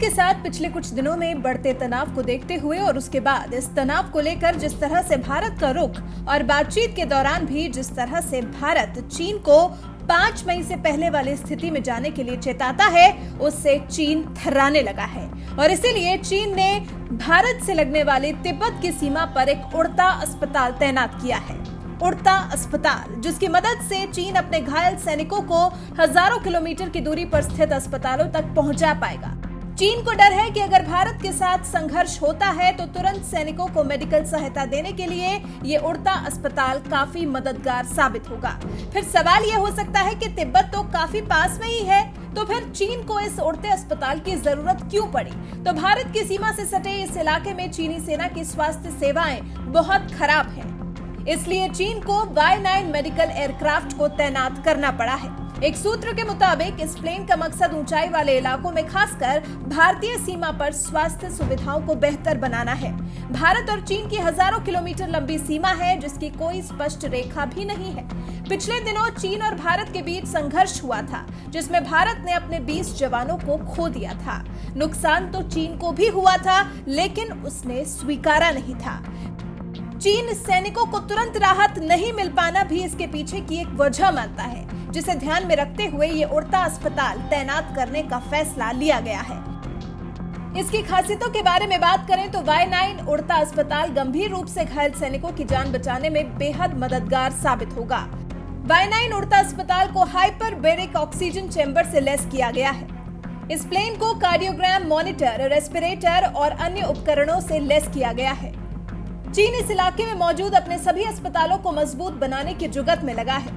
के साथ पिछले कुछ दिनों में बढ़ते तनाव को देखते हुए और उसके बाद इस तनाव को लेकर जिस तरह से भारत का रुख और बातचीत के दौरान भी जिस तरह से भारत चीन को 5 मई से पहले वाली स्थिति में जाने के लिए चेताता है, उससे चीन थर्राने लगा है। और इसीलिए चीन ने भारत से लगने वाले तिब्बत की सीमा पर एक उड़ता अस्पताल तैनात किया है। उड़ता अस्पताल, जिसकी मदद से चीन अपने घायल सैनिकों को हजारों किलोमीटर की दूरी पर स्थित अस्पतालों तक पहुंचा पाएगा। चीन को डर है कि अगर भारत के साथ संघर्ष होता है तो तुरंत सैनिकों को मेडिकल सहायता देने के लिए ये उड़ता अस्पताल काफी मददगार साबित होगा। फिर सवाल ये हो सकता है कि तिब्बत तो काफी पास में ही है, तो फिर चीन को इस उड़ते अस्पताल की जरूरत क्यों पड़ी? तो भारत की सीमा से सटे इस इलाके में चीनी सेना की स्वास्थ्य सेवाएं बहुत खराब हैं। इसलिए चीन को Y9 मेडिकल एयरक्राफ्ट को तैनात करना पड़ा है। एक सूत्र के मुताबिक इस प्लेन का मकसद ऊंचाई वाले इलाकों में खासकर भारतीय सीमा पर स्वास्थ्य सुविधाओं को बेहतर बनाना है। भारत और चीन की हजारों किलोमीटर लंबी सीमा है, जिसकी कोई स्पष्ट रेखा भी नहीं है। पिछले दिनों चीन और भारत के बीच संघर्ष हुआ था, जिसमें भारत ने अपने 20 जवानों को खो दिया था। नुकसान तो चीन को भी हुआ था, लेकिन उसने स्वीकारा नहीं था। चीन सैनिकों को तुरंत राहत नहीं मिल पाना भी इसके पीछे की एक वजह मानता है, जिसे ध्यान में रखते हुए ये उड़ता अस्पताल तैनात करने का फैसला लिया गया है। इसकी खासियतों के बारे में बात करें तो Y9 उड़ता अस्पताल गंभीर रूप से घायल सैनिकों की जान बचाने में बेहद मददगार साबित होगा। Y9 उड़ता अस्पताल को हाइपरबेरिक ऑक्सीजन चैम्बर से लैस किया गया है। इस प्लेन को कार्डियोग्राम मॉनिटर, रेस्पिरेटर और अन्य उपकरणों से लैस किया गया है। चीन इस इलाके में मौजूद अपने सभी अस्पतालों को मजबूत बनाने की जुगत में लगा है।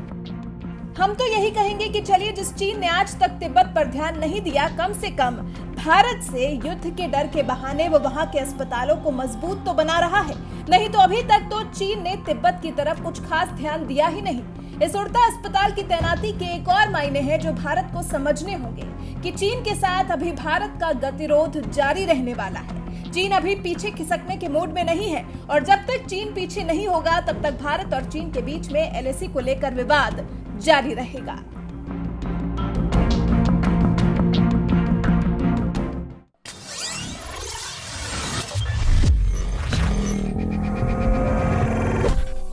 हम तो यही कहेंगे कि चलिए, जिस चीन ने आज तक तिब्बत पर ध्यान नहीं दिया, कम से कम भारत से युद्ध के डर के बहाने वो वहां के अस्पतालों को मजबूत तो बना रहा है। नहीं तो अभी तक तो चीन ने तिब्बत की तरफ कुछ खास ध्यान दिया ही नहीं। इस उड़ता अस्पताल की तैनाती के एक और मायने हैं जो भारत को समझने होंगे कि चीन के साथ अभी भारत का गतिरोध जारी रहने वाला है। चीन अभी पीछे खिसकने के मूड में नहीं है और जब तक चीन पीछे नहीं होगा तब तक भारत और चीन के बीच में LAC को लेकर विवाद जारी रहेगा।